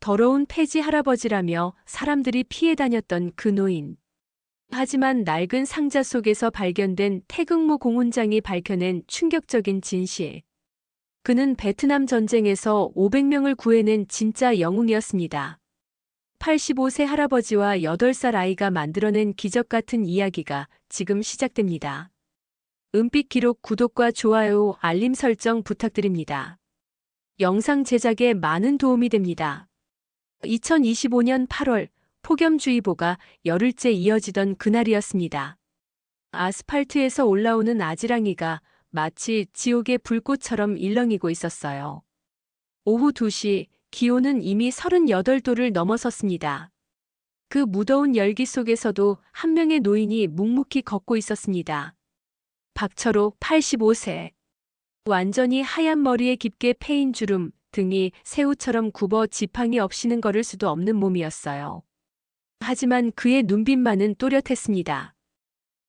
더러운 폐지 할아버지라며 사람들이 피해 다녔던 그 노인. 하지만 낡은 상자 속에서 발견된 태극모 공훈장이 밝혀낸 충격적인 진실. 그는 베트남 전쟁에서 500명을 구해낸 진짜 영웅이었습니다. 85세 할아버지와 8살 아이가 만들어낸 기적 같은 이야기가 지금 시작됩니다. 은빛 기록 구독과 좋아요, 알림 설정 부탁드립니다. 영상 제작에 많은 도움이 됩니다. 2025년 8월 폭염주의보가 열흘째 이어지던 그날이었습니다. 아스팔트에서 올라오는 아지랑이가 마치 지옥의 불꽃처럼 일렁이고 있었어요. 오후 2시 기온은 이미 38도를 넘어섰습니다. 그 무더운 열기 속에서도 한 명의 노인이 묵묵히 걷고 있었습니다. 박철호 85세. 완전히 하얀 머리에 깊게 패인 주름, 등이 새우처럼 굽어 지팡이 없이는 걸을 수도 없는 몸이었어요. 하지만 그의 눈빛만은 또렷했습니다.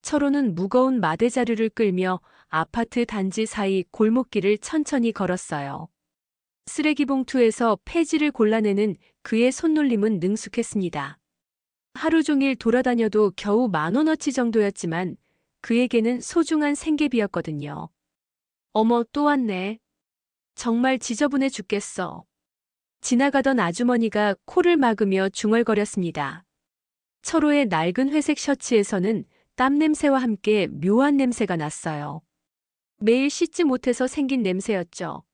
철호는 무거운 마대자루를 끌며 아파트 단지 사이 골목길을 천천히 걸었어요. 쓰레기 봉투에서 폐지를 골라내는 그의 손놀림은 능숙했습니다. 하루 종일 돌아다녀도 겨우 10,000원어치 정도였지만 그에게는 소중한 생계비였거든요. 어머, 또 왔네. 정말 지저분해 죽겠어. 지나가던 아주머니가 코를 막으며 중얼거렸습니다. 철호의 낡은 회색 셔츠에서는 땀 냄새와 함께 묘한 냄새가 났어요. 매일 씻지 못해서 생긴 냄새였죠.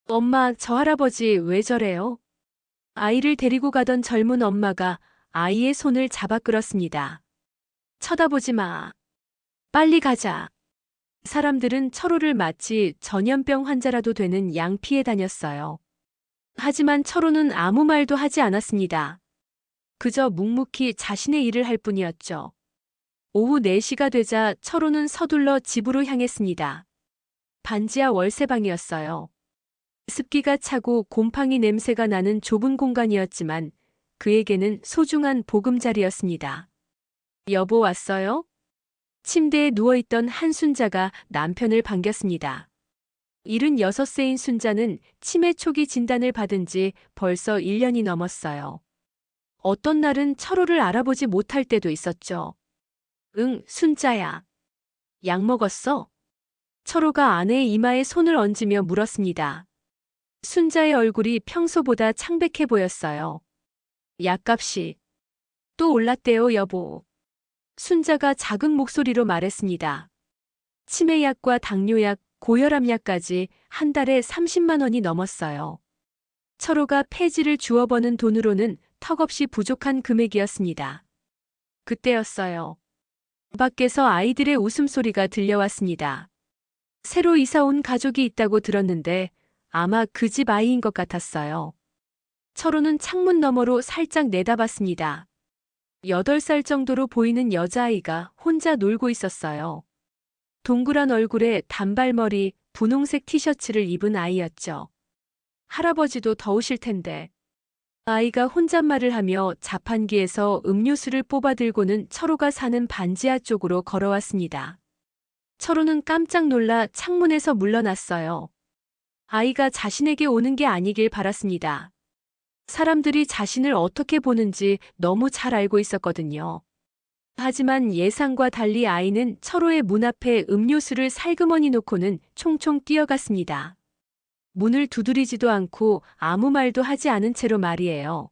엄마, 저 할아버지 왜 저래요? 아이를 데리고 가던 젊은 엄마가 아이의 손을 잡아 끌었습니다. 쳐다보지 마. 빨리 가자. 사람들은 철호를 마치 전염병 환자라도 되는 양피해 다녔어요. 하지만 철호는 아무 말도 하지 않았습니다. 그저 묵묵히 자신의 일을 할 뿐이었죠. 오후 4시가 되자 철호는 서둘러 집으로 향했습니다. 반지하 월세방이었어요. 습기가 차고 곰팡이 냄새가 나는 좁은 공간이었지만 그에게는 소중한 보금자리였습니다. 여보 왔어요? 침대에 누워있던 한 순자가 남편을 반겼습니다. 76세인 순자는 치매 초기 진단을 받은 지 벌써 1년이 넘었어요. 어떤 날은 철호를 알아보지 못할 때도 있었죠. 응, 순자야. 약 먹었어? 철호가 아내의 이마에 손을 얹으며 물었습니다. 순자의 얼굴이 평소보다 창백해 보였어요. 약값이 또 올랐대요, 여보. 순자가 작은 목소리로 말했습니다. 치매약과 당뇨약, 고혈압약까지 한 달에 30만 원이 넘었어요. 철호가 폐지를 주워버는 돈으로는 턱없이 부족한 금액이었습니다. 그때였어요. 밖에서 아이들의 웃음소리가 들려왔습니다. 새로 이사 온 가족이 있다고 들었는데 아마 그 집 아이인 것 같았어요. 철호는 창문 너머로 살짝 내다봤습니다. 8살 정도로 보이는 여자아이가 혼자 놀고 있었어요. 동그란 얼굴에 단발머리, 분홍색 티셔츠를 입은 아이였죠. 할아버지도 더우실 텐데. 아이가 혼잣말을 하며 자판기에서 음료수를 뽑아 들고는 철호가 사는 반지하 쪽으로 걸어왔습니다. 철호는 깜짝 놀라 창문에서 물러났어요. 아이가 자신에게 오는 게 아니길 바랐습니다. 사람들이 자신을 어떻게 보는지 너무 잘 알고 있었거든요. 하지만 예상과 달리 아이는 철호의 문 앞에 음료수를 살그머니 놓고는 총총 뛰어갔습니다. 문을 두드리지도 않고 아무 말도 하지 않은 채로 말이에요.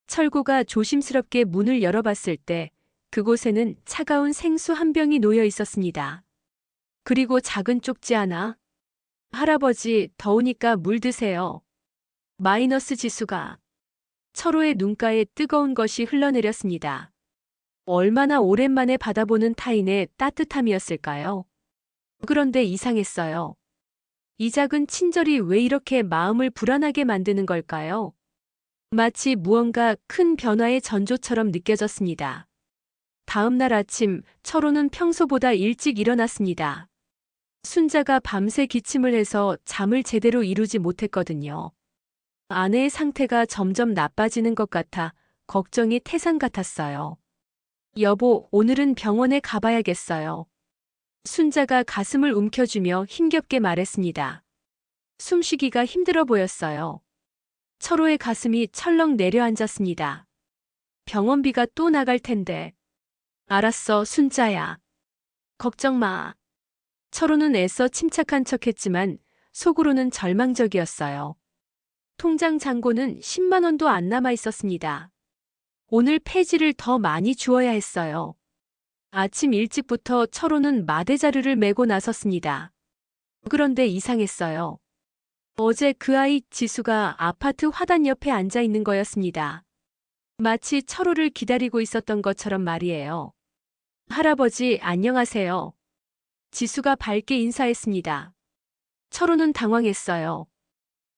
철구가 조심스럽게 문을 열어봤을 때 그곳에는 차가운 생수 한 병이 놓여 있었습니다. 그리고 작은 쪽지 하나. 할아버지, 더우니까 물 드세요. 마이너스 지수가. 철호의 눈가에 뜨거운 것이 흘러내렸습니다. 얼마나 오랜만에 받아보는 타인의 따뜻함이었을까요? 그런데 이상했어요. 이 작은 친절이 왜 이렇게 마음을 불안하게 만드는 걸까요? 마치 무언가 큰 변화의 전조처럼 느껴졌습니다. 다음 날 아침, 철호는 평소보다 일찍 일어났습니다. 순자가 밤새 기침을 해서 잠을 제대로 이루지 못했거든요. 아내의 상태가 점점 나빠지는 것 같아 걱정이 태산 같았어요. 여보, 오늘은 병원에 가봐야겠어요. 순자가 가슴을 움켜쥐며 힘겹게 말했습니다. 숨쉬기가 힘들어 보였어요. 철호의 가슴이 철렁 내려앉았습니다. 병원비가 또 나갈 텐데. 알았어, 순자야. 걱정 마. 철호는 애써 침착한 척했지만 속으로는 절망적이었어요. 통장 잔고는 10만 원도 안 남아 있었습니다. 오늘 폐지를 더 많이 주어야 했어요. 아침 일찍부터 철호는 마대자루를 메고 나섰습니다. 그런데 이상했어요. 어제 그 아이 지수가 아파트 화단 옆에 앉아 있는 거였습니다. 마치 철호를 기다리고 있었던 것처럼 말이에요. 할아버지, 안녕하세요. 지수가 밝게 인사했습니다. 철호는 당황했어요.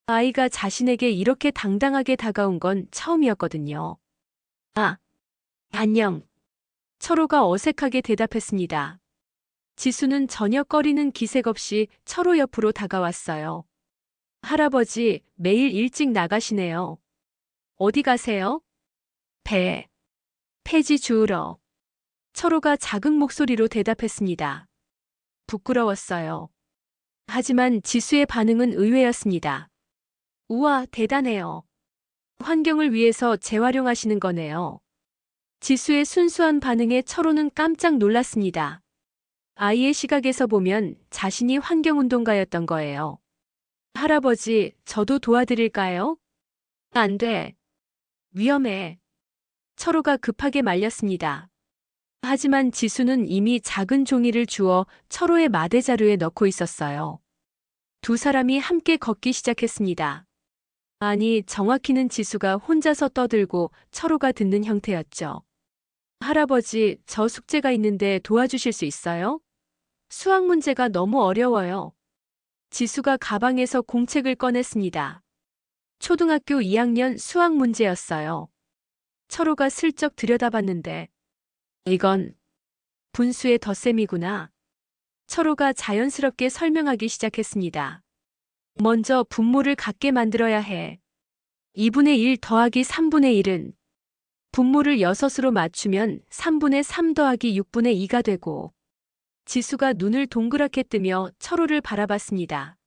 아이가 자신에게 이렇게 당당하게 다가온 건 처음이었거든요. 아, 안녕. 철호가 어색하게 대답했습니다. 지수는 전혀 꺼리는 기색 없이 철호 옆으로 다가왔어요. 할아버지, 매일 일찍 나가시네요. 어디 가세요? 폐지 주우러. 철호가 작은 목소리로 대답했습니다. 부끄러웠어요. 하지만 지수의 반응은 의외였습니다. 우와, 대단해요. 환경을 위해서 재활용하시는 거네요. 지수의 순수한 반응에 철호는 깜짝 놀랐습니다. 아이의 시각에서 보면 자신이 환경운동가였던 거예요. 할아버지, 저도 도와드릴까요? 안 돼. 위험해. 철호가 급하게 말렸습니다. 하지만 지수는 이미 작은 종이를 주어 철호의 마대자루에 넣고 있었어요. 두 사람이 함께 걷기 시작했습니다. 아니, 정확히는 지수가 혼자서 떠들고 철호가 듣는 형태였죠. 할아버지, 저 숙제가 있는데 도와주실 수 있어요? 수학 문제가 너무 어려워요. 지수가 가방에서 공책을 꺼냈습니다. 초등학교 2학년 수학 문제였어요. 철호가 슬쩍 들여다봤는데 이건 분수의 덧셈이구나. 철호가 자연스럽게 설명하기 시작했습니다. 먼저 분모를 같게 만들어야 해. 2분의 1 더하기 3분의 1은 분모를 6으로 맞추면 3분의 3 더하기 6분의 2가 되고 지수가 눈을 동그랗게 뜨며 철호를 바라봤습니다.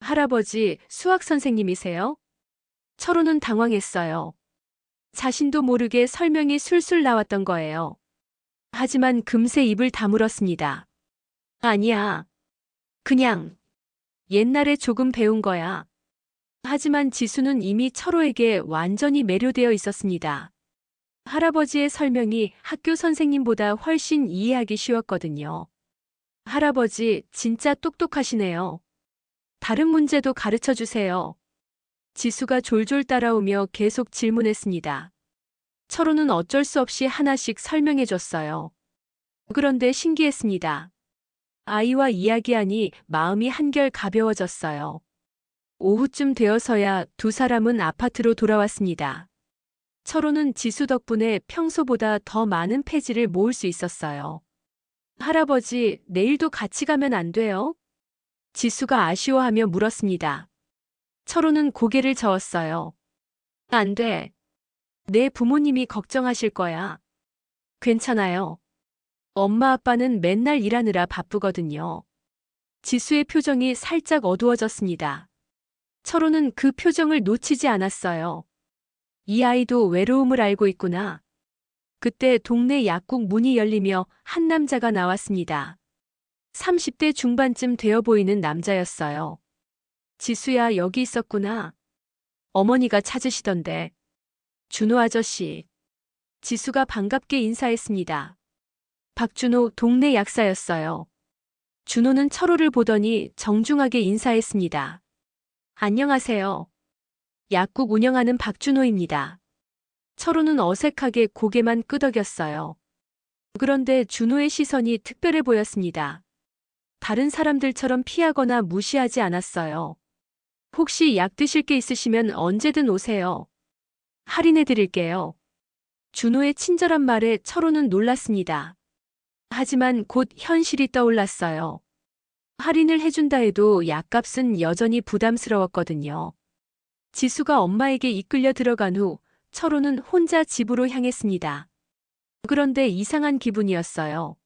할아버지, 수학 선생님이세요? 철호는 당황했어요. 자신도 모르게 설명이 술술 나왔던 거예요. 하지만 금세 입을 다물었습니다. 아니야. 그냥 옛날에 조금 배운 거야. 하지만 지수는 이미 철호에게 완전히 매료되어 있었습니다. 할아버지의 설명이 학교 선생님보다 훨씬 이해하기 쉬웠거든요. 할아버지, 진짜 똑똑하시네요. 다른 문제도 가르쳐 주세요. 지수가 졸졸 따라오며 계속 질문했습니다. 철호는 어쩔 수 없이 하나씩 설명해 줬어요. 그런데 신기했습니다. 아이와 이야기하니 마음이 한결 가벼워졌어요. 오후쯤 되어서야 두 사람은 아파트로 돌아왔습니다. 철호는 지수 덕분에 평소보다 더 많은 폐지를 모을 수 있었어요. 할아버지, 내일도 같이 가면 안 돼요? 지수가 아쉬워하며 물었습니다. 철호는 고개를 저었어요. 안 돼. 내 부모님이 걱정하실 거야. 괜찮아요. 엄마 아빠는 맨날 일하느라 바쁘거든요. 지수의 표정이 살짝 어두워졌습니다. 철호는 그 표정을 놓치지 않았어요. 이 아이도 외로움을 알고 있구나. 그때 동네 약국 문이 열리며 한 남자가 나왔습니다. 30대 중반쯤 되어 보이는 남자였어요. 지수야, 여기 있었구나. 어머니가 찾으시던데. 준호 아저씨. 지수가 반갑게 인사했습니다. 박준호 동네 약사였어요. 준호는 철호를 보더니 정중하게 인사했습니다. 안녕하세요. 약국 운영하는 박준호입니다. 철호는 어색하게 고개만 끄덕였어요. 그런데 준호의 시선이 특별해 보였습니다. 다른 사람들처럼 피하거나 무시하지 않았어요. 혹시 약 드실 게 있으시면 언제든 오세요. 할인해 드릴게요. 준호의 친절한 말에 철호는 놀랐습니다. 하지만 곧 현실이 떠올랐어요. 할인을 해준다 해도 약값은 여전히 부담스러웠거든요. 지수가 엄마에게 이끌려 들어간 후 철호는 혼자 집으로 향했습니다. 그런데 이상한 기분이었어요.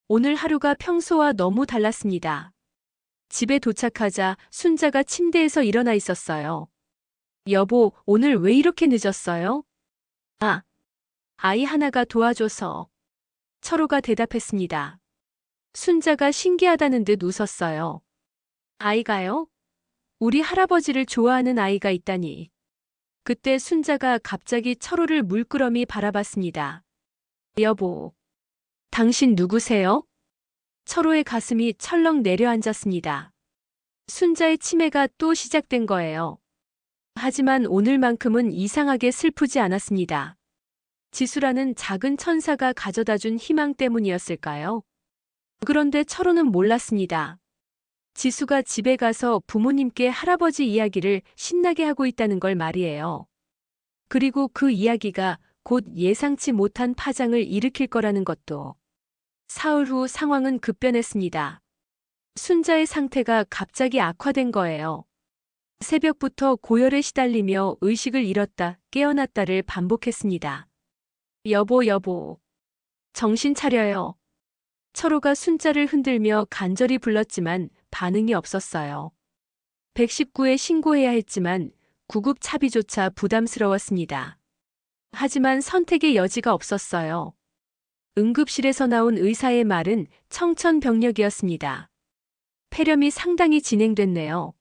오늘 하루가 평소와 너무 달랐습니다. 집에 도착하자 순자가 침대에서 일어나 있었어요. 여보, 오늘 왜 이렇게 늦었어요? 아, 아이 하나가 도와줘서. 철호가 대답했습니다. 순자가 신기하다는 듯 웃었어요. 아이가요? 우리 할아버지를 좋아하는 아이가 있다니. 그때 순자가 갑자기 철호를 물끄러미 바라봤습니다. 여보, 당신 누구세요? 철호의 가슴이 철렁 내려앉았습니다. 순자의 치매가 또 시작된 거예요. 하지만 오늘만큼은 이상하게 슬프지 않았습니다. 지수라는 작은 천사가 가져다 준 희망 때문이었을까요? 그런데 철호는 몰랐습니다. 지수가 집에 가서 부모님께 할아버지 이야기를 신나게 하고 있다는 걸 말이에요. 그리고 그 이야기가 곧 예상치 못한 파장을 일으킬 거라는 것도. 사흘 후 상황은 급변했습니다. 순자의 상태가 갑자기 악화된 거예요. 새벽부터 고열에 시달리며 의식을 잃었다 깨어났다를 반복했습니다. 여보, 여보. 정신 차려요. 철호가 순자를 흔들며 간절히 불렀지만 반응이 없었어요. 119에 신고해야 했지만 구급차비조차 부담스러웠습니다. 하지만 선택의 여지가 없었어요. 응급실에서 나온 의사의 말은 청천벽력이었습니다. 폐렴이 상당히 진행됐네요.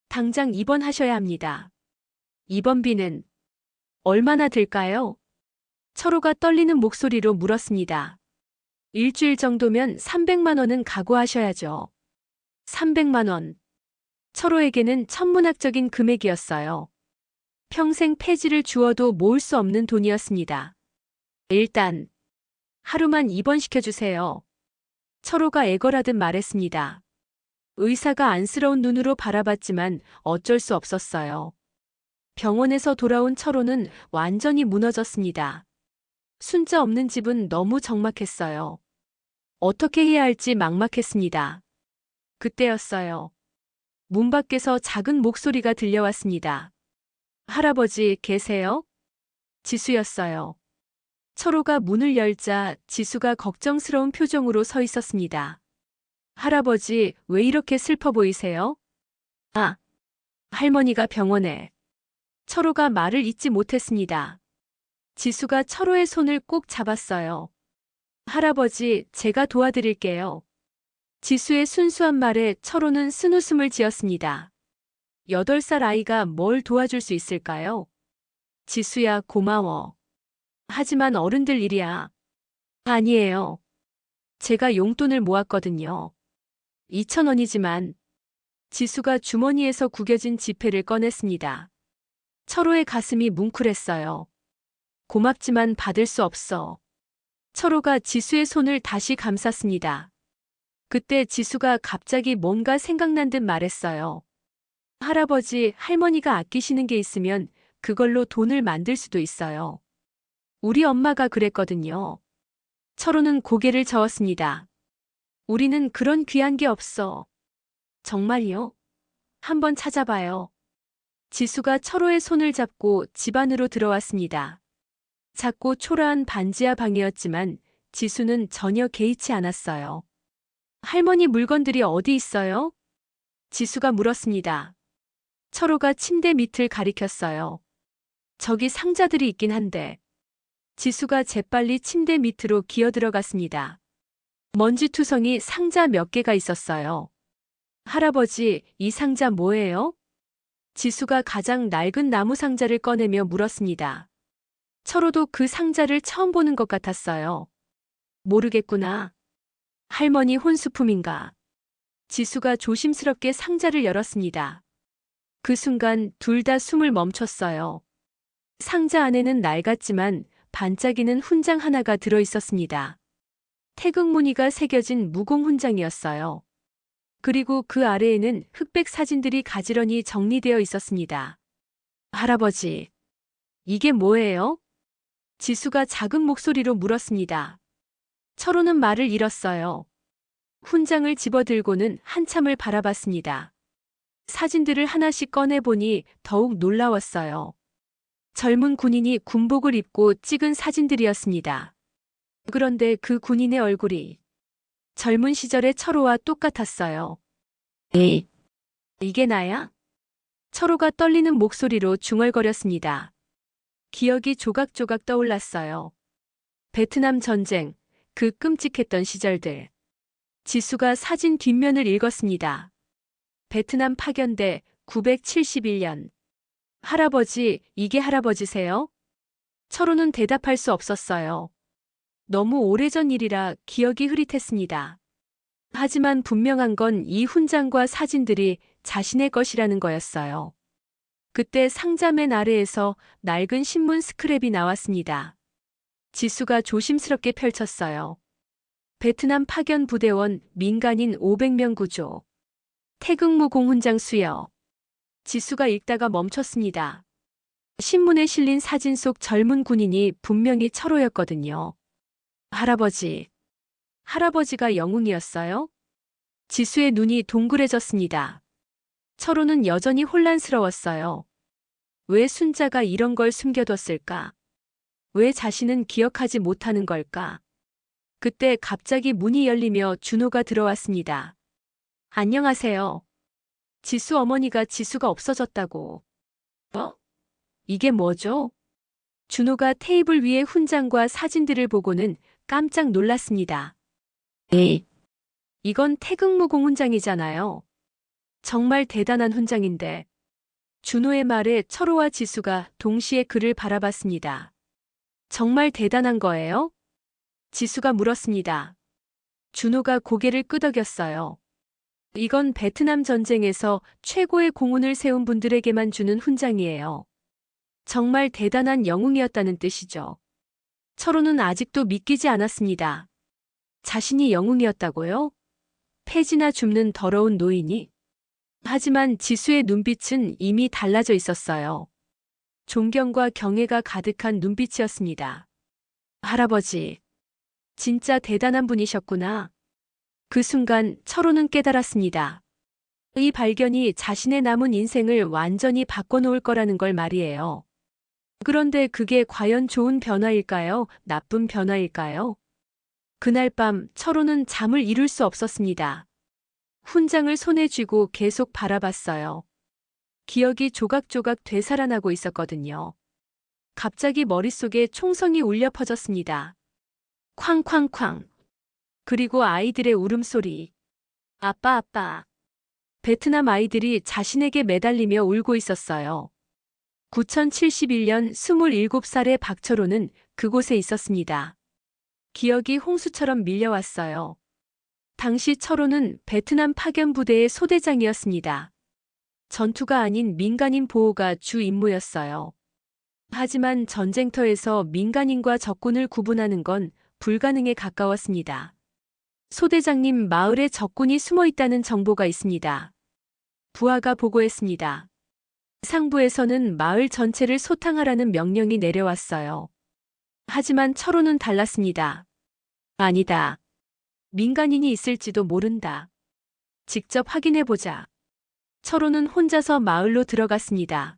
당장 입원하셔야 합니다. 입원비는 얼마나 들까요? 철호가 떨리는 목소리로 물었습니다. 일주일 정도면 300만 원은 각오하셔야죠. 300만 원. 철호에게는 천문학적인 금액이었어요. 평생 폐지를 주어도 모을 수 없는 돈이었습니다. 일단 하루만 입원시켜주세요. 철호가 애걸하듯 말했습니다. 의사가 안쓰러운 눈으로 바라봤지만 어쩔 수 없었어요. 병원에서 돌아온 철호는 완전히 무너졌습니다. 순자 없는 집은 너무 적막했어요. 어떻게 해야 할지 막막했습니다. 그때였어요. 문 밖에서 작은 목소리가 들려왔습니다. 할아버지 계세요? 지수였어요. 철호가 문을 열자 지수가 걱정스러운 표정으로 서 있었습니다. 할아버지, 왜 이렇게 슬퍼 보이세요? 아, 할머니가 병원에. 철호가 말을 잇지 못했습니다. 지수가 철호의 손을 꼭 잡았어요. 할아버지, 제가 도와드릴게요. 지수의 순수한 말에 철호는 쓴웃음을 지었습니다. 8살 아이가 뭘 도와줄 수 있을까요? 지수야, 고마워. 하지만 어른들 일이야. 아니에요. 제가 용돈을 모았거든요. 2,000원이지만. 지수가 주머니에서 구겨진 지폐를 꺼냈습니다. 철호의 가슴이 뭉클했어요. 고맙지만 받을 수 없어. 철호가 지수의 손을 다시 감쌌습니다. 그때 지수가 갑자기 뭔가 생각난 듯 말했어요. 할아버지, 할머니가 아끼시는 게 있으면 그걸로 돈을 만들 수도 있어요. 우리 엄마가 그랬거든요. 철호는 고개를 저었습니다. 우리는 그런 귀한 게 없어. 정말요? 한번 찾아봐요. 지수가 철호의 손을 잡고 집 안으로 들어왔습니다. 작고 초라한 반지하 방이었지만 지수는 전혀 개의치 않았어요. 할머니 물건들이 어디 있어요? 지수가 물었습니다. 철호가 침대 밑을 가리켰어요. 저기 상자들이 있긴 한데. 지수가 재빨리 침대 밑으로 기어들어갔습니다. 먼지투성이 상자 몇 개가 있었어요. 할아버지, 이 상자 뭐예요? 지수가 가장 낡은 나무 상자를 꺼내며 물었습니다. 철호도 그 상자를 처음 보는 것 같았어요. 모르겠구나. 할머니 혼수품인가? 지수가 조심스럽게 상자를 열었습니다. 그 순간 둘 다 숨을 멈췄어요. 상자 안에는 낡았지만 반짝이는 훈장 하나가 들어 있었습니다. 태극 무늬가 새겨진 무공 훈장이었어요. 그리고 그 아래에는 흑백 사진들이 가지런히 정리되어 있었습니다. 할아버지, 이게 뭐예요? 지수가 작은 목소리로 물었습니다. 철호는 말을 잃었어요. 훈장을 집어들고는 한참을 바라봤습니다. 사진들을 하나씩 꺼내보니 더욱 놀라웠어요. 젊은 군인이 군복을 입고 찍은 사진들이었습니다. 그런데 그 군인의 얼굴이 젊은 시절의 철호와 똑같았어요. 에이, 이게 나야? 철호가 떨리는 목소리로 중얼거렸습니다. 기억이 조각조각 떠올랐어요. 베트남 전쟁, 그 끔찍했던 시절들. 지수가 사진 뒷면을 읽었습니다. 베트남 파견대 971년. 할아버지, 이게 할아버지세요? 철호는 대답할 수 없었어요. 너무 오래전 일이라 기억이 흐릿했습니다. 하지만 분명한 건 이 훈장과 사진들이 자신의 것이라는 거였어요. 그때 상자 맨 아래에서 낡은 신문 스크랩이 나왔습니다. 지수가 조심스럽게 펼쳤어요. 베트남 파견 부대원 민간인 500명 구조. 태극무 공훈장 수여. 지수가 읽다가 멈췄습니다. 신문에 실린 사진 속 젊은 군인이 분명히 철호였거든요. 할아버지. 할아버지가 영웅이었어요? 지수의 눈이 동그래졌습니다. 철호는 여전히 혼란스러웠어요. 왜 순자가 이런 걸 숨겨뒀을까? 왜 자신은 기억하지 못하는 걸까? 그때 갑자기 문이 열리며 준호가 들어왔습니다. 안녕하세요. 지수 어머니가 지수가 없어졌다고. 이게 뭐죠? 준호가 테이블 위에 훈장과 사진들을 보고는 깜짝 놀랐습니다. 에이, 이건 태극무공 훈장이잖아요. 정말 대단한 훈장인데. 준호의 말에 철호와 지수가 동시에 그를 바라봤습니다. 정말 대단한 거예요? 지수가 물었습니다. 준호가 고개를 끄덕였어요. 이건 베트남 전쟁에서 최고의 공훈을 세운 분들에게만 주는 훈장이에요. 정말 대단한 영웅이었다는 뜻이죠. 철호는 아직도 믿기지 않았습니다. 자신이 영웅이었다고요? 폐지나 줍는 더러운 노인이? 하지만 지수의 눈빛은 이미 달라져 있었어요. 존경과 경애가 가득한 눈빛이었습니다. 할아버지, 진짜 대단한 분이셨구나. 그 순간 철호는 깨달았습니다. 이 발견이 자신의 남은 인생을 완전히 바꿔놓을 거라는 걸 말이에요. 그런데 그게 과연 좋은 변화일까요? 나쁜 변화일까요? 그날 밤 철호는 잠을 이룰 수 없었습니다. 훈장을 손에 쥐고 계속 바라봤어요. 기억이 조각조각 되살아나고 있었거든요. 갑자기 머릿속에 총성이 울려 퍼졌습니다. 쾅쾅쾅. 그리고 아이들의 울음소리. 아빠, 아빠. 베트남 아이들이 자신에게 매달리며 울고 있었어요. 9071년 27살의 박철호는 그곳에 있었습니다. 기억이 홍수처럼 밀려왔어요. 당시 철호는 베트남 파견 부대의 소대장이었습니다. 전투가 아닌 민간인 보호가 주 임무였어요. 하지만 전쟁터에서 민간인과 적군을 구분하는 건 불가능에 가까웠습니다. 소대장님, 마을에 적군이 숨어 있다는 정보가 있습니다. 부하가 보고했습니다. 상부에서는 마을 전체를 소탕하라는 명령이 내려왔어요. 하지만 철호는 달랐습니다. 아니다. 민간인이 있을지도 모른다. 직접 확인해보자. 철호는 혼자서 마을로 들어갔습니다.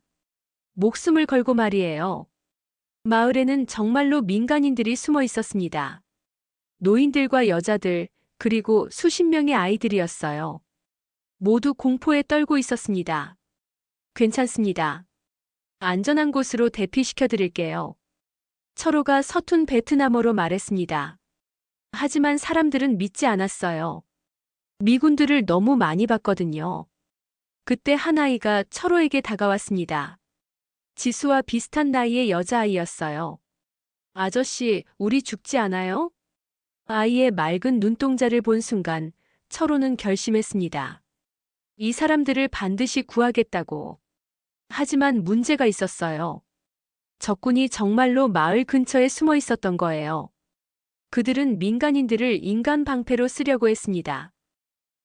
목숨을 걸고 말이에요. 마을에는 정말로 민간인들이 숨어 있었습니다. 노인들과 여자들, 그리고 수십 명의 아이들이었어요. 모두 공포에 떨고 있었습니다. 괜찮습니다. 안전한 곳으로 대피시켜 드릴게요. 철호가 서툰 베트남어로 말했습니다. 하지만 사람들은 믿지 않았어요. 미군들을 너무 많이 봤거든요. 그때 한 아이가 철호에게 다가왔습니다. 지수와 비슷한 나이의 여자아이였어요. 아저씨, 우리 죽지 않아요? 아이의 맑은 눈동자를 본 순간 철호는 결심했습니다. 이 사람들을 반드시 구하겠다고. 하지만 문제가 있었어요. 적군이 정말로 마을 근처에 숨어 있었던 거예요. 그들은 민간인들을 인간 방패로 쓰려고 했습니다.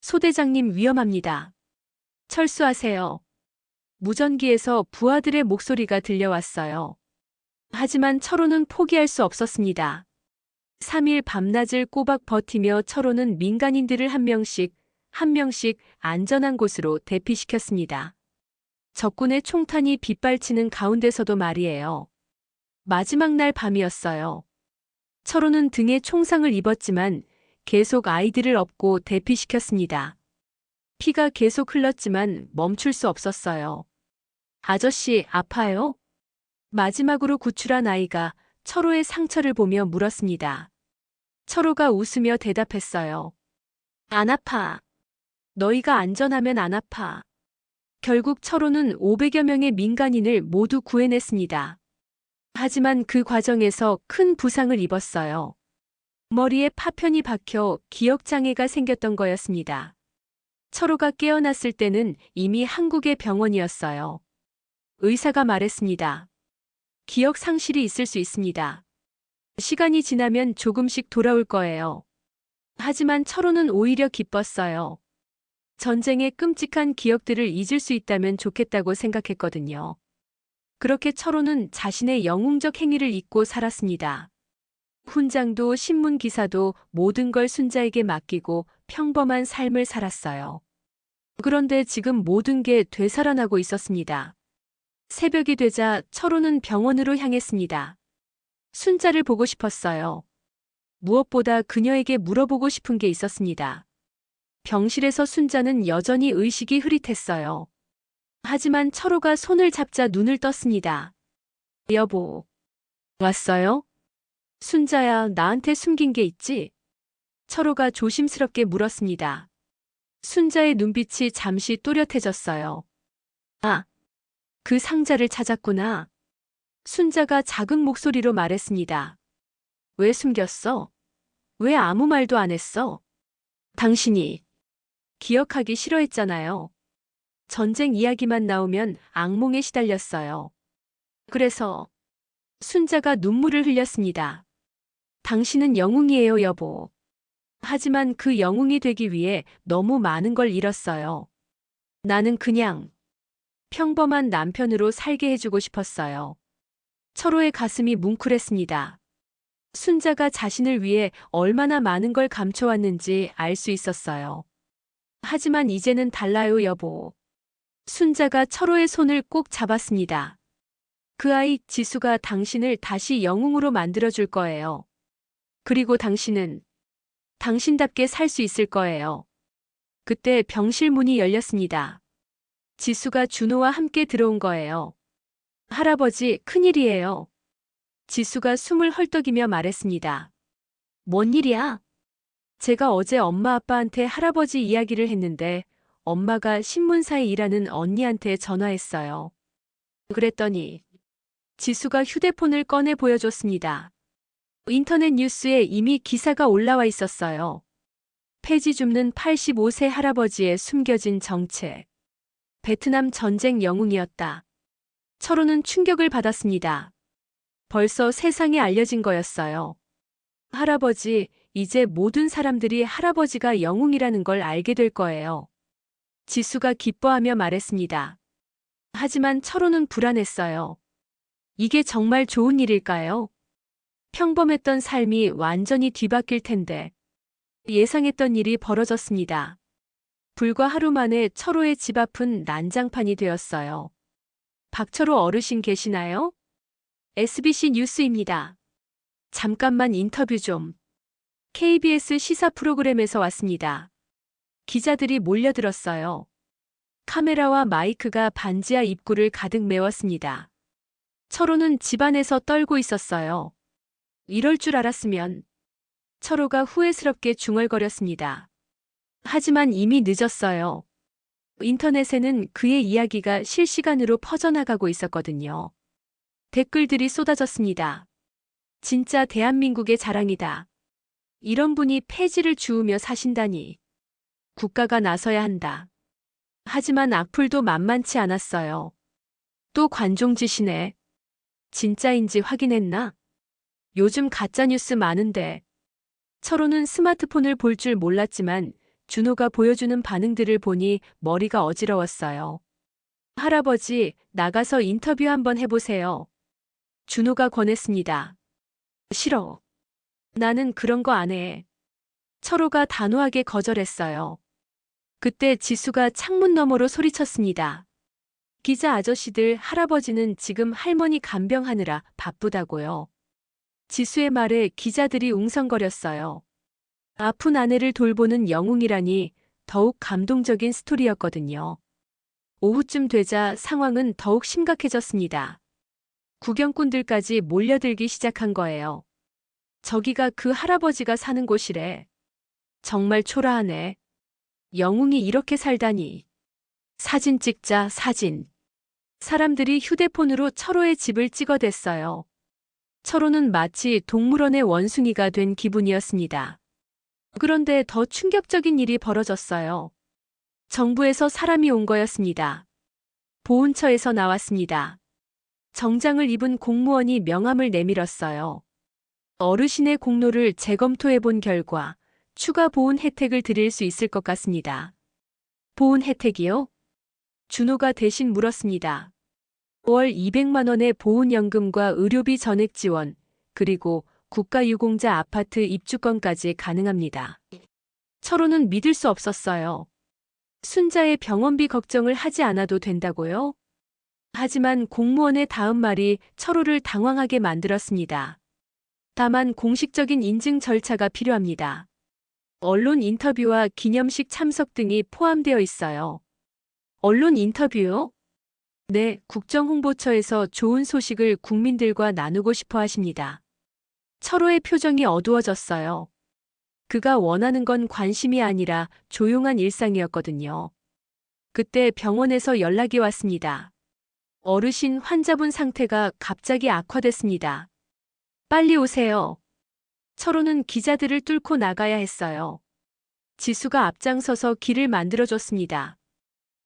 소대장님, 위험합니다. 철수하세요. 무전기에서 부하들의 목소리가 들려왔어요. 하지만 철호는 포기할 수 없었습니다. 3일 밤낮을 꼬박 버티며 철호는 민간인들을 한 명씩 안전한 곳으로 대피시켰습니다. 적군의 총탄이 빗발치는 가운데서도 말이에요. 마지막 날 밤이었어요. 철호는 등에 총상을 입었지만 계속 아이들을 업고 대피시켰습니다. 피가 계속 흘렀지만 멈출 수 없었어요. 아저씨, 아파요? 마지막으로 구출한 아이가 철호의 상처를 보며 물었습니다. 철호가 웃으며 대답했어요. 안 아파. 너희가 안전하면 안 아파. 결국 철호는 500여 명의 민간인을 모두 구해냈습니다. 하지만 그 과정에서 큰 부상을 입었어요. 머리에 파편이 박혀 기억장애가 생겼던 거였습니다. 철호가 깨어났을 때는 이미 한국의 병원이었어요. 의사가 말했습니다. 기억 상실이 있을 수 있습니다. 시간이 지나면 조금씩 돌아올 거예요. 하지만 철호는 오히려 기뻤어요. 전쟁의 끔찍한 기억들을 잊을 수 있다면 좋겠다고 생각했거든요. 그렇게 철호는 자신의 영웅적 행위를 잊고 살았습니다. 훈장도 신문 기사도 모든 걸 순자에게 맡기고 평범한 삶을 살았어요. 그런데 지금 모든 게 되살아나고 있었습니다. 새벽이 되자 철호는 병원으로 향했습니다. 순자를 보고 싶었어요. 무엇보다 그녀에게 물어보고 싶은 게 있었습니다. 병실에서 순자는 여전히 의식이 흐릿했어요. 하지만 철호가 손을 잡자 눈을 떴습니다. 여보, 왔어요? 순자야, 나한테 숨긴 게 있지? 철호가 조심스럽게 물었습니다. 순자의 눈빛이 잠시 또렷해졌어요. 아, 그 상자를 찾았구나. 순자가 작은 목소리로 말했습니다. 왜 숨겼어? 왜 아무 말도 안 했어? 당신이 기억하기 싫어했잖아요. 전쟁 이야기만 나오면 악몽에 시달렸어요. 그래서 순자가 눈물을 흘렸습니다. 당신은 영웅이에요, 여보. 하지만 그 영웅이 되기 위해 너무 많은 걸 잃었어요. 나는 그냥 평범한 남편으로 살게 해주고 싶었어요. 철호의 가슴이 뭉클했습니다. 순자가 자신을 위해 얼마나 많은 걸 감춰왔는지 알 수 있었어요. 하지만 이제는 달라요, 여보. 순자가 철호의 손을 꼭 잡았습니다. 그 아이 지수가 당신을 다시 영웅으로 만들어줄 거예요. 그리고 당신은 당신답게 살 수 있을 거예요. 그때 병실 문이 열렸습니다. 지수가 준호와 함께 들어온 거예요. 할아버지, 큰일이에요. 지수가 숨을 헐떡이며 말했습니다. 뭔 일이야? 제가 어제 엄마 아빠한테 할아버지 이야기를 했는데 엄마가 신문사에 일하는 언니한테 전화했어요. 그랬더니 지수가 휴대폰을 꺼내 보여줬습니다. 인터넷 뉴스에 이미 기사가 올라와 있었어요. 폐지 줍는 85세 할아버지의 숨겨진 정체. 베트남 전쟁 영웅이었다. 철호는 충격을 받았습니다. 벌써 세상에 알려진 거였어요. 할아버지, 이제 모든 사람들이 할아버지가 영웅이라는 걸 알게 될 거예요. 지수가 기뻐하며 말했습니다. 하지만 철호는 불안했어요. 이게 정말 좋은 일일까요? 평범했던 삶이 완전히 뒤바뀔 텐데. 예상했던 일이 벌어졌습니다. 불과 하루 만에 철호의 집 앞은 난장판이 되었어요. 박철호 어르신 계시나요? SBC 뉴스입니다. 잠깐만 인터뷰 좀. KBS 시사 프로그램에서 왔습니다. 기자들이 몰려들었어요. 카메라와 마이크가 반지하 입구를 가득 메웠습니다. 철호는 집안에서 떨고 있었어요. 이럴 줄 알았으면. 철호가 후회스럽게 중얼거렸습니다. 하지만 이미 늦었어요. 인터넷에는 그의 이야기가 실시간으로 퍼져나가고 있었거든요. 댓글들이 쏟아졌습니다. 진짜 대한민국의 자랑이다. 이런 분이 폐지를 주우며 사신다니. 국가가 나서야 한다. 하지만 악플도 만만치 않았어요. 또 관종짓이네. 진짜인지 확인했나? 요즘 가짜뉴스 많은데. 철호는 스마트폰을 볼 줄 몰랐지만 준호가 보여주는 반응들을 보니 머리가 어지러웠어요. 할아버지, 나가서 인터뷰 한번 해보세요. 준호가 권했습니다. 싫어. 나는 그런 거 안 해. 철호가 단호하게 거절했어요. 그때 지수가 창문 너머로 소리쳤습니다. 기자 아저씨들, 할아버지는 지금 할머니 간병하느라 바쁘다고요. 지수의 말에 기자들이 웅성거렸어요. 아픈 아내를 돌보는 영웅이라니 더욱 감동적인 스토리였거든요. 오후쯤 되자 상황은 더욱 심각해졌습니다. 구경꾼들까지 몰려들기 시작한 거예요. 저기가 그 할아버지가 사는 곳이래. 정말 초라하네. 영웅이 이렇게 살다니. 사진 찍자, 사진. 사람들이 휴대폰으로 철호의 집을 찍어댔어요. 철호는 마치 동물원의 원숭이가 된 기분이었습니다. 그런데 더 충격적인 일이 벌어졌어요. 정부에서 사람이 온 거였습니다. 보훈처에서 나왔습니다. 정장을 입은 공무원이 명함을 내밀었어요. 어르신의 공로를 재검토해 본 결과 추가 보훈 혜택을 드릴 수 있을 것 같습니다. 보훈 혜택이요? 준호가 대신 물었습니다. 월 200만 원의 보훈연금과 의료비 전액 지원, 그리고 국가유공자 아파트 입주권까지 가능합니다. 철호는 믿을 수 없었어요. 순자의 병원비 걱정을 하지 않아도 된다고요? 하지만 공무원의 다음 말이 철호를 당황하게 만들었습니다. 다만 공식적인 인증 절차가 필요합니다. 언론 인터뷰와 기념식 참석 등이 포함되어 있어요. 언론 인터뷰요? 네, 국정홍보처에서 좋은 소식을 국민들과 나누고 싶어 하십니다. 철호의 표정이 어두워졌어요. 그가 원하는 건 관심이 아니라 조용한 일상이었거든요. 그때 병원에서 연락이 왔습니다. 어르신 환자분 상태가 갑자기 악화됐습니다. 빨리 오세요. 철호는 기자들을 뚫고 나가야 했어요. 지수가 앞장서서 길을 만들어줬습니다.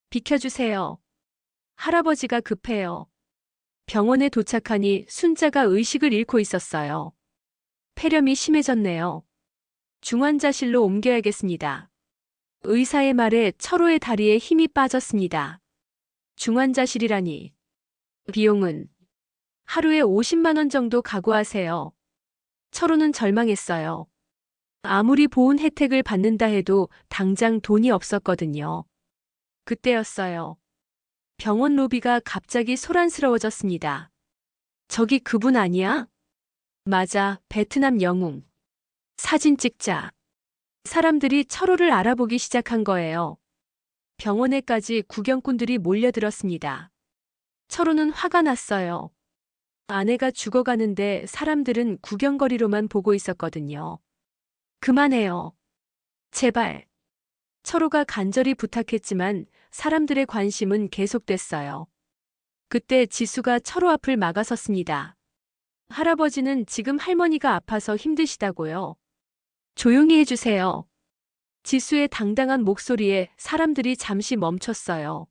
비켜주세요. 할아버지가 급해요. 병원에 도착하니 순자가 의식을 잃고 있었어요. 폐렴이 심해졌네요. 중환자실로 옮겨야겠습니다. 의사의 말에 철호의 다리에 힘이 빠졌습니다. 중환자실이라니. 비용은 하루에 50만 원 정도 각오하세요. 철호는 절망했어요. 아무리 보훈 혜택을 받는다 해도 당장 돈이 없었거든요. 그때였어요. 병원 로비가 갑자기 소란스러워졌습니다. 저기 그분 아니야? 맞아, 베트남 영웅. 사진 찍자. 사람들이 철호를 알아보기 시작한 거예요. 병원에까지 구경꾼들이 몰려들었습니다. 철호는 화가 났어요. 아내가 죽어가는데 사람들은 구경거리로만 보고 있었거든요. 그만해요. 제발. 철호가 간절히 부탁했지만 사람들의 관심은 계속됐어요. 그때 지수가 철호 앞을 막아섰습니다. 할아버지는 지금 할머니가 아파서 힘드시다고요. 조용히 해주세요. 지수의 당당한 목소리에 사람들이 잠시 멈췄어요.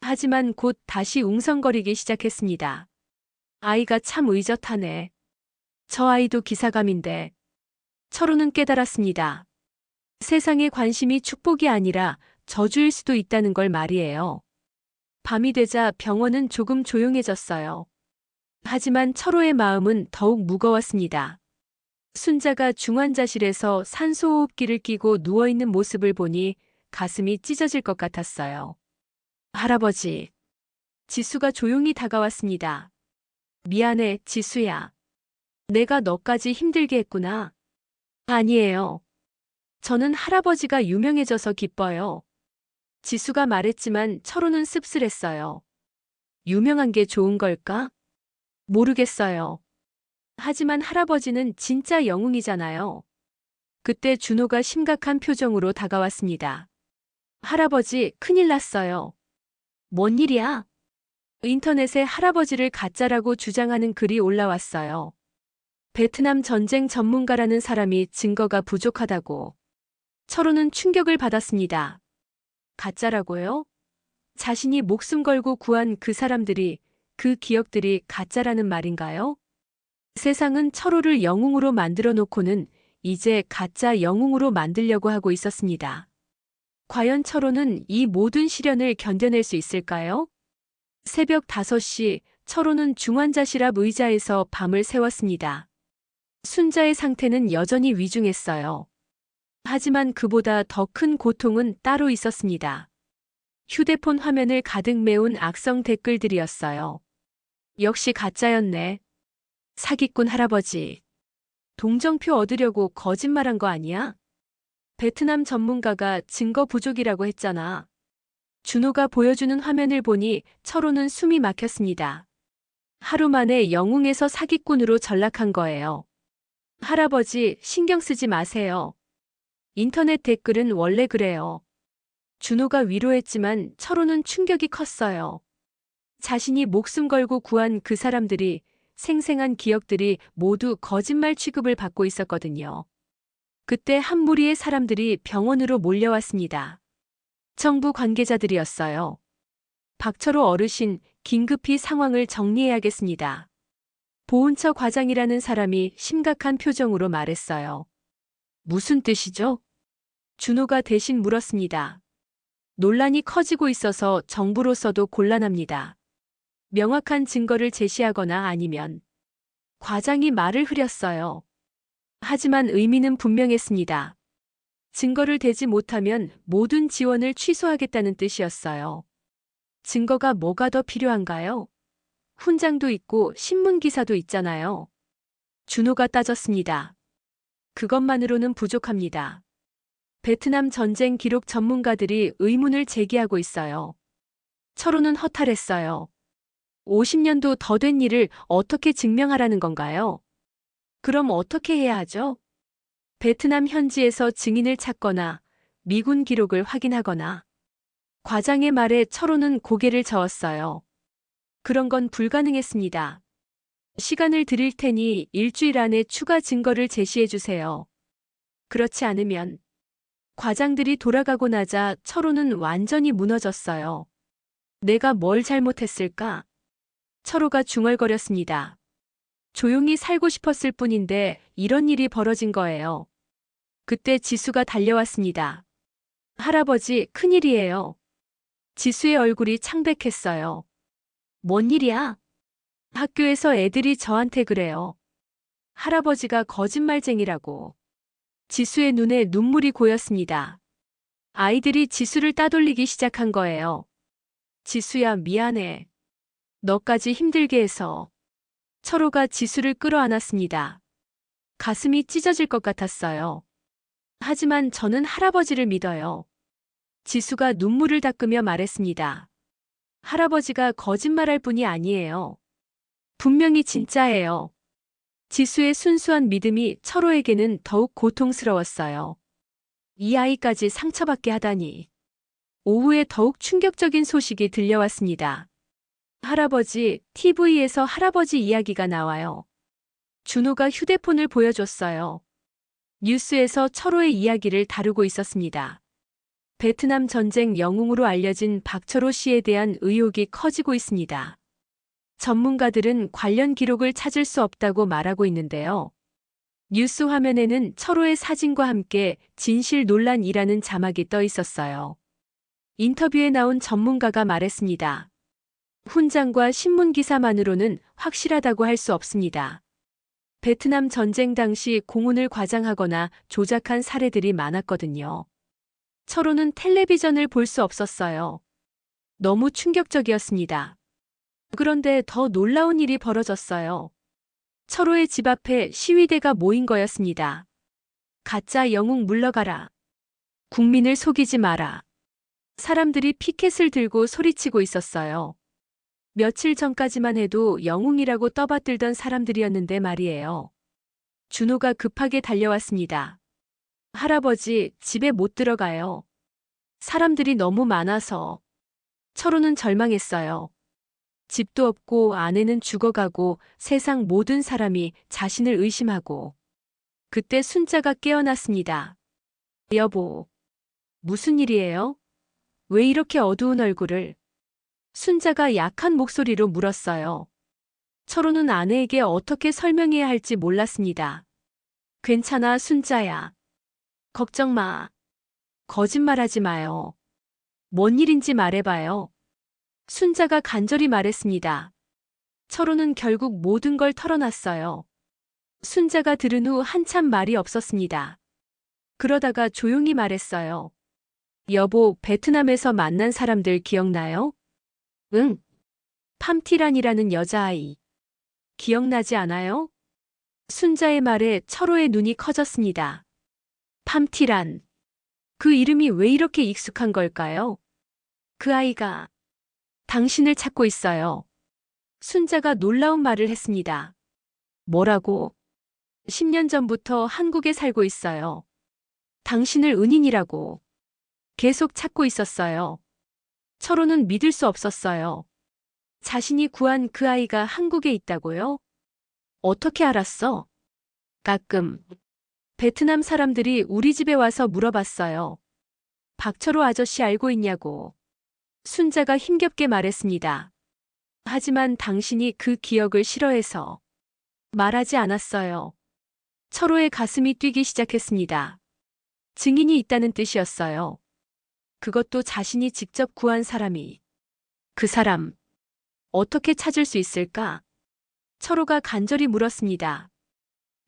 하지만 곧 다시 웅성거리기 시작했습니다. 아이가 참 의젓하네. 저 아이도 기사감인데. 철호는 깨달았습니다. 세상의 관심이 축복이 아니라 저주일 수도 있다는 걸 말이에요. 밤이 되자 병원은 조금 조용해졌어요. 하지만 철호의 마음은 더욱 무거웠습니다. 순자가 중환자실에서 산소호흡기를 끼고 누워있는 모습을 보니 가슴이 찢어질 것 같았어요. 할아버지. 지수가 조용히 다가왔습니다. 미안해, 지수야. 내가 너까지 힘들게 했구나. 아니에요. 저는 할아버지가 유명해져서 기뻐요. 지수가 말했지만 철호는 씁쓸했어요. 유명한 게 좋은 걸까? 모르겠어요. 하지만 할아버지는 진짜 영웅이잖아요. 그때 준호가 심각한 표정으로 다가왔습니다. 할아버지, 큰일 났어요. 뭔 일이야? 인터넷에 할아버지를 가짜라고 주장하는 글이 올라왔어요. 베트남 전쟁 전문가라는 사람이 증거가 부족하다고. 철호는 충격을 받았습니다. 가짜라고요? 자신이 목숨 걸고 구한 그 사람들이, 그 기억들이 가짜라는 말인가요? 세상은 철호를 영웅으로 만들어 놓고는 이제 가짜 영웅으로 만들려고 하고 있었습니다. 과연 철호는 이 모든 시련을 견뎌낼 수 있을까요? 새벽 5시, 철호는 중환자실 앞 의자에서 밤을 새웠습니다. 순자의 상태는 여전히 위중했어요. 하지만 그보다 더 큰 고통은 따로 있었습니다. 휴대폰 화면을 가득 메운 악성 댓글들이었어요. 역시 가짜였네. 사기꾼 할아버지. 동정표 얻으려고 거짓말한 거 아니야? 베트남 전문가가 증거 부족이라고 했잖아. 준호가 보여주는 화면을 보니 철호는 숨이 막혔습니다. 하루 만에 영웅에서 사기꾼으로 전락한 거예요. 할아버지, 신경 쓰지 마세요. 인터넷 댓글은 원래 그래요. 준호가 위로했지만 철호는 충격이 컸어요. 자신이 목숨 걸고 구한 그 사람들이, 생생한 기억들이 모두 거짓말 취급을 받고 있었거든요. 그때 한 무리의 사람들이 병원으로 몰려왔습니다. 정부 관계자들이었어요. 박철호 어르신, 긴급히 상황을 정리해야겠습니다. 보훈처 과장이라는 사람이 심각한 표정으로 말했어요. 무슨 뜻이죠? 준호가 대신 물었습니다. 논란이 커지고 있어서 정부로서도 곤란합니다. 명확한 증거를 제시하거나 아니면 과장이 말을 흐렸어요. 하지만 의미는 분명했습니다. 증거를 대지 못하면 모든 지원을 취소하겠다는 뜻이었어요. 증거가 뭐가 더 필요한가요? 훈장도 있고 신문 기사도 있잖아요. 준호가 따졌습니다. 그것만으로는 부족합니다. 베트남 전쟁 기록 전문가들이 의문을 제기하고 있어요. 철호는 허탈했어요. 50년도 더 된 일을 어떻게 증명하라는 건가요? 그럼 어떻게 해야 하죠? 베트남 현지에서 증인을 찾거나 미군 기록을 확인하거나. 과장의 말에 철호는 고개를 저었어요. 그런 건 불가능했습니다. 시간을 드릴 테니 일주일 안에 추가 증거를 제시해 주세요. 그렇지 않으면. 과장들이 돌아가고 나자 철호는 완전히 무너졌어요. 내가 뭘 잘못했을까? 철호가 중얼거렸습니다. 조용히 살고 싶었을 뿐인데 이런 일이 벌어진 거예요. 그때 지수가 달려왔습니다. 할아버지, 큰일이에요. 지수의 얼굴이 창백했어요. 뭔 일이야? 학교에서 애들이 저한테 그래요. 할아버지가 거짓말쟁이라고. 지수의 눈에 눈물이 고였습니다. 아이들이 지수를 따돌리기 시작한 거예요. 지수야, 미안해. 너까지 힘들게 해서. 철호가 지수를 끌어안았습니다. 가슴이 찢어질 것 같았어요. 하지만 저는 할아버지를 믿어요. 지수가 눈물을 닦으며 말했습니다. 할아버지가 거짓말할 뿐이 아니에요. 분명히 진짜예요. 지수의 순수한 믿음이 철호에게는 더욱 고통스러웠어요. 이 아이까지 상처받게 하다니. 오후에 더욱 충격적인 소식이 들려왔습니다. 할아버지, TV에서 할아버지 이야기가 나와요. 준호가 휴대폰을 보여줬어요. 뉴스에서 철호의 이야기를 다루고 있었습니다. 베트남 전쟁 영웅으로 알려진 박철호 씨에 대한 의혹이 커지고 있습니다. 전문가들은 관련 기록을 찾을 수 없다고 말하고 있는데요. 뉴스 화면에는 철호의 사진과 함께 진실 논란이라는 자막이 떠 있었어요. 인터뷰에 나온 전문가가 말했습니다. 훈장과 신문 기사만으로는 확실하다고 할 수 없습니다. 베트남 전쟁 당시 공훈을 과장하거나 조작한 사례들이 많았거든요. 철호는 텔레비전을 볼 수 없었어요. 너무 충격적이었습니다. 그런데 더 놀라운 일이 벌어졌어요. 철호의 집 앞에 시위대가 모인 거였습니다. 가짜 영웅 물러가라. 국민을 속이지 마라. 사람들이 피켓을 들고 소리치고 있었어요. 며칠 전까지만 해도 영웅이라고 떠받들던 사람들이었는데 말이에요. 준호가 급하게 달려왔습니다. 할아버지, 집에 못 들어가요. 사람들이 너무 많아서. 철호는 절망했어요. 집도 없고 아내는 죽어가고 세상 모든 사람이 자신을 의심하고. 그때 순자가 깨어났습니다. 여보, 무슨 일이에요? 왜 이렇게 어두운 얼굴을? 순자가 약한 목소리로 물었어요. 철호는 아내에게 어떻게 설명해야 할지 몰랐습니다. 괜찮아, 순자야. 걱정 마. 거짓말하지 마요. 뭔 일인지 말해봐요. 순자가 간절히 말했습니다. 철호는 결국 모든 걸 털어놨어요. 순자가 들은 후 한참 말이 없었습니다. 그러다가 조용히 말했어요. 여보, 베트남에서 만난 사람들 기억나요? 응. 팜티란이라는 여자아이. 기억나지 않아요? 순자의 말에 철호의 눈이 커졌습니다. 팜티란. 그 이름이 왜 이렇게 익숙한 걸까요? 그 아이가 당신을 찾고 있어요. 순자가 놀라운 말을 했습니다. 뭐라고? 10년 전부터 한국에 살고 있어요. 당신을 은인이라고 계속 찾고 있었어요. 철호는 믿을 수 없었어요. 자신이 구한 그 아이가 한국에 있다고요? 어떻게 알았어? 가끔 베트남 사람들이 우리 집에 와서 물어봤어요. 박철호 아저씨 알고 있냐고. 순자가 힘겹게 말했습니다. 하지만 당신이 그 기억을 싫어해서 말하지 않았어요. 철호의 가슴이 뛰기 시작했습니다. 증인이 있다는 뜻이었어요. 그것도 자신이 직접 구한 사람이. 그 사람, 어떻게 찾을 수 있을까? 철호가 간절히 물었습니다.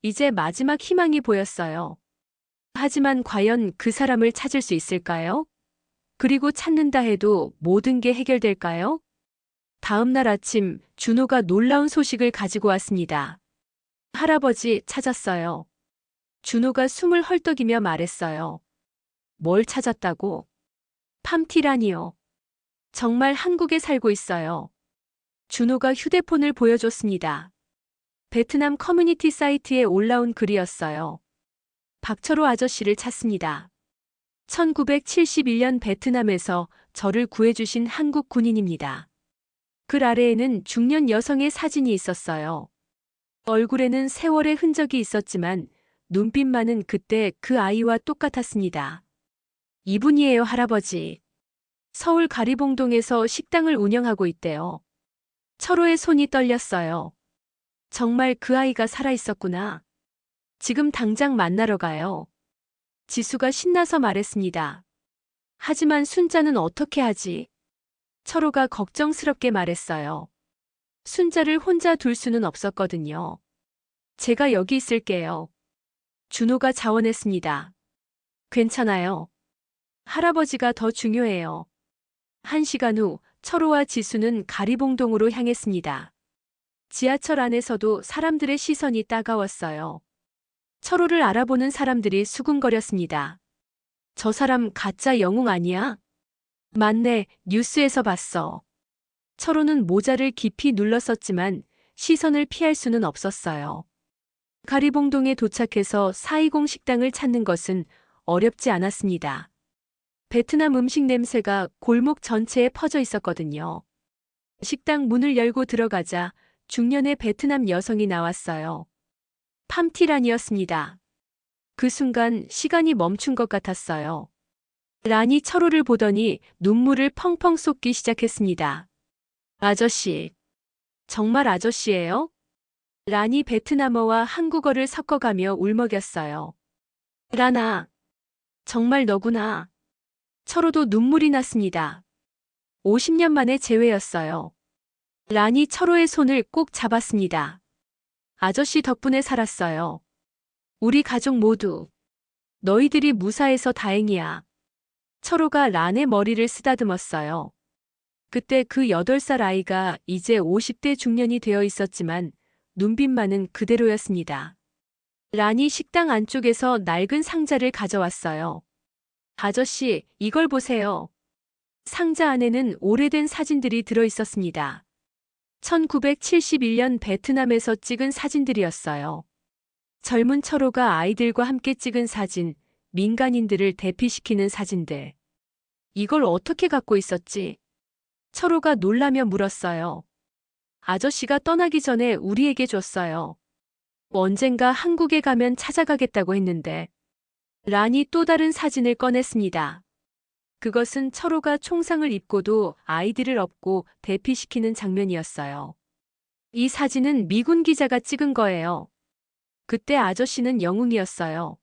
이제 마지막 희망이 보였어요. 하지만 과연 그 사람을 찾을 수 있을까요? 그리고 찾는다 해도 모든 게 해결될까요? 다음 날 아침 준호가 놀라운 소식을 가지고 왔습니다. 할아버지 찾았어요. 준호가 숨을 헐떡이며 말했어요. 뭘 찾았다고? 팜티라니요. 정말 한국에 살고 있어요. 준호가 휴대폰을 보여줬습니다. 베트남 커뮤니티 사이트에 올라온 글이었어요. 박철호 아저씨를 찾습니다. 1971년 베트남에서 저를 구해주신 한국 군인입니다. 글 아래에는 중년 여성의 사진이 있었어요. 얼굴에는 세월의 흔적이 있었지만 눈빛만은 그때 그 아이와 똑같았습니다. 이분이에요, 할아버지. 서울 가리봉동에서 식당을 운영하고 있대요. 철호의 손이 떨렸어요. 정말 그 아이가 살아있었구나. 지금 당장 만나러 가요. 지수가 신나서 말했습니다. 하지만 순자는 어떻게 하지? 철호가 걱정스럽게 말했어요. 순자를 혼자 둘 수는 없었거든요. 제가 여기 있을게요. 준호가 자원했습니다. 괜찮아요. 할아버지가 더 중요해요. 1시간 후 철호와 지수는 가리봉동으로 향했습니다. 지하철 안에서도 사람들의 시선이 따가웠어요. 철호를 알아보는 사람들이 수군거렸습니다. 저 사람 가짜 영웅 아니야? 맞네, 뉴스에서 봤어. 철호는 모자를 깊이 눌렀었지만 시선을 피할 수는 없었어요. 가리봉동에 도착해서 420 식당을 찾는 것은 어렵지 않았습니다. 베트남 음식 냄새가 골목 전체에 퍼져 있었거든요. 식당 문을 열고 들어가자 중년의 베트남 여성이 나왔어요. 팜티란이었습니다. 그 순간 시간이 멈춘 것 같았어요. 란이 철호를 보더니 눈물을 펑펑 쏟기 시작했습니다. 아저씨. 정말 아저씨예요? 란이 베트남어와 한국어를 섞어가며 울먹였어요. 란아. 정말 너구나. 철호도 눈물이 났습니다. 50년 만의 재회였어요. 란이 철호의 손을 꼭 잡았습니다. 아저씨 덕분에 살았어요. 우리 가족 모두. 너희들이 무사해서 다행이야. 철호가 란의 머리를 쓰다듬었어요. 그때 그 8살 아이가 이제 50대 중년이 되어 있었지만 눈빛만은 그대로였습니다. 란이 식당 안쪽에서 낡은 상자를 가져왔어요. 아저씨, 이걸 보세요. 상자 안에는 오래된 사진들이 들어 있었습니다. 1971년 베트남에서 찍은 사진들이었어요. 젊은 철호가 아이들과 함께 찍은 사진, 민간인들을 대피시키는 사진들. 이걸 어떻게 갖고 있었지? 철호가 놀라며 물었어요. 아저씨가 떠나기 전에 우리에게 줬어요. 언젠가 한국에 가면 찾아가겠다고 했는데. 란이 또 다른 사진을 꺼냈습니다. 그것은 철호가 총상을 입고도 아이들을 업고 대피시키는 장면이었어요. 이 사진은 미군 기자가 찍은 거예요. 그때 아저씨는 영웅이었어요.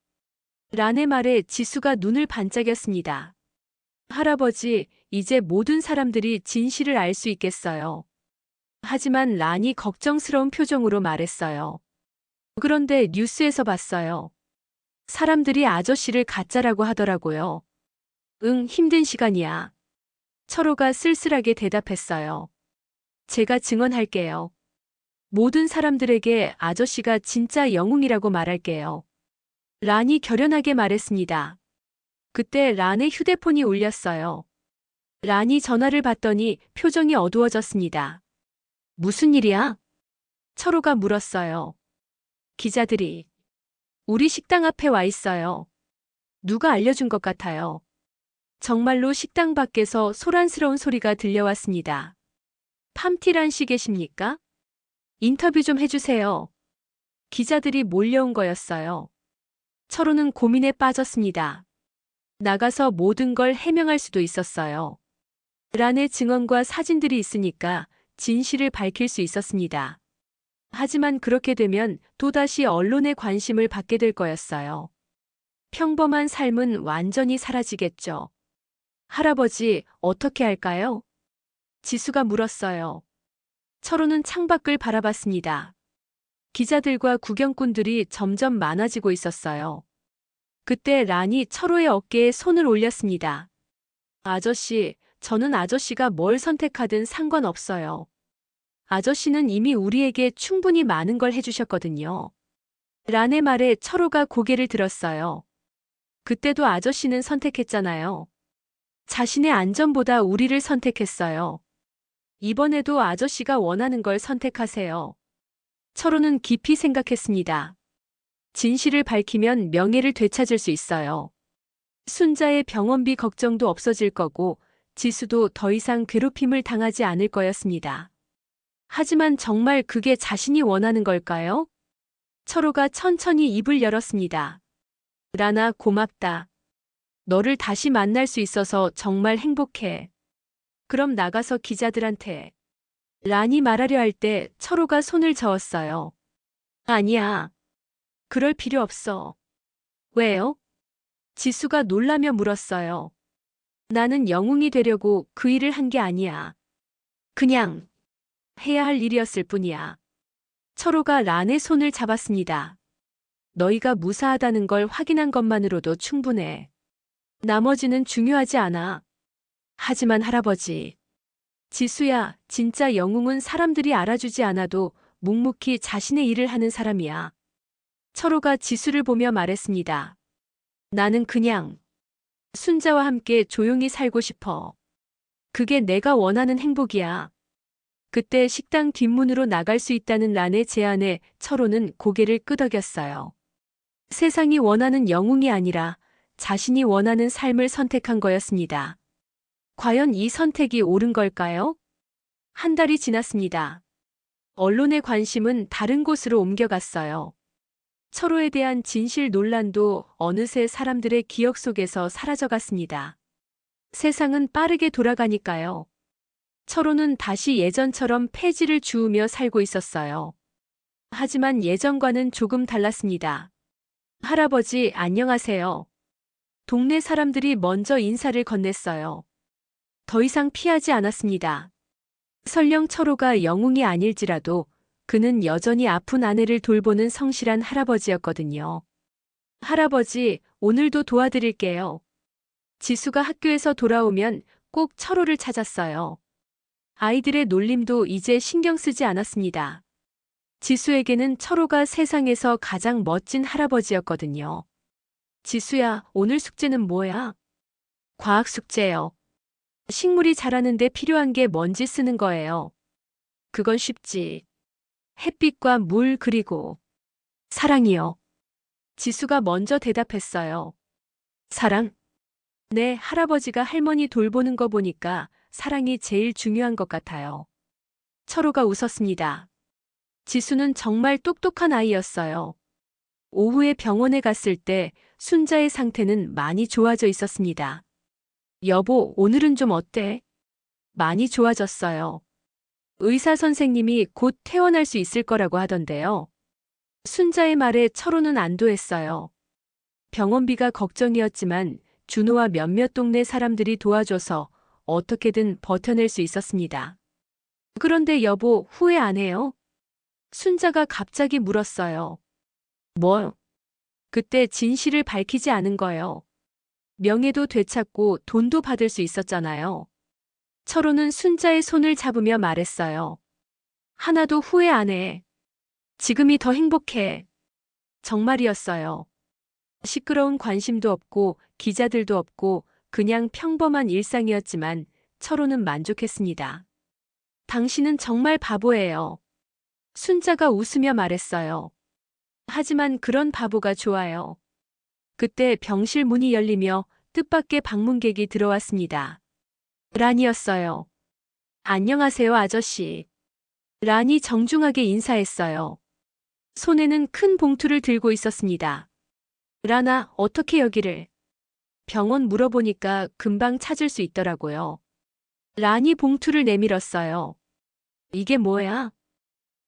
란의 말에 지수가 눈을 반짝였습니다. 할아버지, 이제 모든 사람들이 진실을 알 수 있겠어요. 하지만 란이 걱정스러운 표정으로 말했어요. 그런데 뉴스에서 봤어요. 사람들이 아저씨를 가짜라고 하더라고요. 응, 힘든 시간이야. 철호가 쓸쓸하게 대답했어요. 제가 증언할게요. 모든 사람들에게 아저씨가 진짜 영웅이라고 말할게요. 란이 결연하게 말했습니다. 그때 란의 휴대폰이 울렸어요. 란이 전화를 받더니 표정이 어두워졌습니다. 무슨 일이야? 철호가 물었어요. 기자들이 우리 식당 앞에 와 있어요. 누가 알려준 것 같아요. 정말로 식당 밖에서 소란스러운 소리가 들려왔습니다. 팜티란 씨 계십니까? 인터뷰 좀 해주세요. 기자들이 몰려온 거였어요. 철호는 고민에 빠졌습니다. 나가서 모든 걸 해명할 수도 있었어요. 란의 증언과 사진들이 있으니까 진실을 밝힐 수 있었습니다. 하지만 그렇게 되면 또다시 언론의 관심을 받게 될 거였어요. 평범한 삶은 완전히 사라지겠죠. 할아버지, 어떻게 할까요? 지수가 물었어요. 철호는 창밖을 바라봤습니다. 기자들과 구경꾼들이 점점 많아지고 있었어요. 그때 란이 철호의 어깨에 손을 올렸습니다. 아저씨, 저는 아저씨가 뭘 선택하든 상관없어요. 아저씨는 이미 우리에게 충분히 많은 걸 해주셨거든요. 란의 말에 철호가 고개를 들었어요. 그때도 아저씨는 선택했잖아요. 자신의 안전보다 우리를 선택했어요. 이번에도 아저씨가 원하는 걸 선택하세요. 철호는 깊이 생각했습니다. 진실을 밝히면 명예를 되찾을 수 있어요. 순자의 병원비 걱정도 없어질 거고 지수도 더 이상 괴롭힘을 당하지 않을 거였습니다. 하지만 정말 그게 자신이 원하는 걸까요? 철호가 천천히 입을 열었습니다. 라나, 고맙다. 너를 다시 만날 수 있어서 정말 행복해. 그럼 나가서 기자들한테. 란이 말하려 할 때 철호가 손을 저었어요. 아니야. 그럴 필요 없어. 왜요? 지수가 놀라며 물었어요. 나는 영웅이 되려고 그 일을 한 게 아니야. 그냥 해야 할 일이었을 뿐이야. 철호가 란의 손을 잡았습니다. 너희가 무사하다는 걸 확인한 것만으로도 충분해. 나머지는 중요하지 않아. 하지만 할아버지. 지수야, 진짜 영웅은 사람들이 알아주지 않아도 묵묵히 자신의 일을 하는 사람이야. 철호가 지수를 보며 말했습니다. 나는 그냥 순자와 함께 조용히 살고 싶어. 그게 내가 원하는 행복이야. 그때 식당 뒷문으로 나갈 수 있다는 란의 제안에 철호는 고개를 끄덕였어요. 세상이 원하는 영웅이 아니라 자신이 원하는 삶을 선택한 거였습니다. 과연 이 선택이 옳은 걸까요? 한 달이 지났습니다. 언론의 관심은 다른 곳으로 옮겨갔어요. 철호에 대한 진실 논란도 어느새 사람들의 기억 속에서 사라져갔습니다. 세상은 빠르게 돌아가니까요. 철호는 다시 예전처럼 폐지를 주우며 살고 있었어요. 하지만 예전과는 조금 달랐습니다. 할아버지, 안녕하세요. 동네 사람들이 먼저 인사를 건넸어요. 더 이상 피하지 않았습니다. 설령 철호가 영웅이 아닐지라도 그는 여전히 아픈 아내를 돌보는 성실한 할아버지였거든요. 할아버지, 오늘도 도와드릴게요. 지수가 학교에서 돌아오면 꼭 철호를 찾았어요. 아이들의 놀림도 이제 신경 쓰지 않았습니다. 지수에게는 철호가 세상에서 가장 멋진 할아버지였거든요. 지수야, 오늘 숙제는 뭐야? 과학 숙제요. 식물이 자라는데 필요한 게 뭔지 쓰는 거예요. 그건 쉽지. 햇빛과 물 그리고 사랑이요. 지수가 먼저 대답했어요. 사랑? 네, 할아버지가 할머니 돌보는 거 보니까 사랑이 제일 중요한 것 같아요. 철호가 웃었습니다. 지수는 정말 똑똑한 아이였어요. 오후에 병원에 갔을 때 순자의 상태는 많이 좋아져 있었습니다. 여보, 오늘은 좀 어때? 많이 좋아졌어요. 의사 선생님이 곧 퇴원할 수 있을 거라고 하던데요. 순자의 말에 철호는 안도했어요. 병원비가 걱정이었지만 준호와 몇몇 동네 사람들이 도와줘서 어떻게든 버텨낼 수 있었습니다. 그런데 여보, 후회 안 해요? 순자가 갑자기 물었어요. 뭐? 그때 진실을 밝히지 않은 거요. 명예도 되찾고 돈도 받을 수 있었잖아요. 철호는 순자의 손을 잡으며 말했어요. 하나도 후회 안 해. 지금이 더 행복해. 정말이었어요. 시끄러운 관심도 없고 기자들도 없고 그냥 평범한 일상이었지만 철호는 만족했습니다. 당신은 정말 바보예요. 순자가 웃으며 말했어요. 하지만 그런 바보가 좋아요. 그때 병실 문이 열리며 뜻밖의 방문객이 들어왔습니다. 란이었어요. 안녕하세요, 아저씨. 란이 정중하게 인사했어요. 손에는 큰 봉투를 들고 있었습니다. 란아, 어떻게 여기를? 병원 물어보니까 금방 찾을 수 있더라고요. 란이 봉투를 내밀었어요. 이게 뭐야?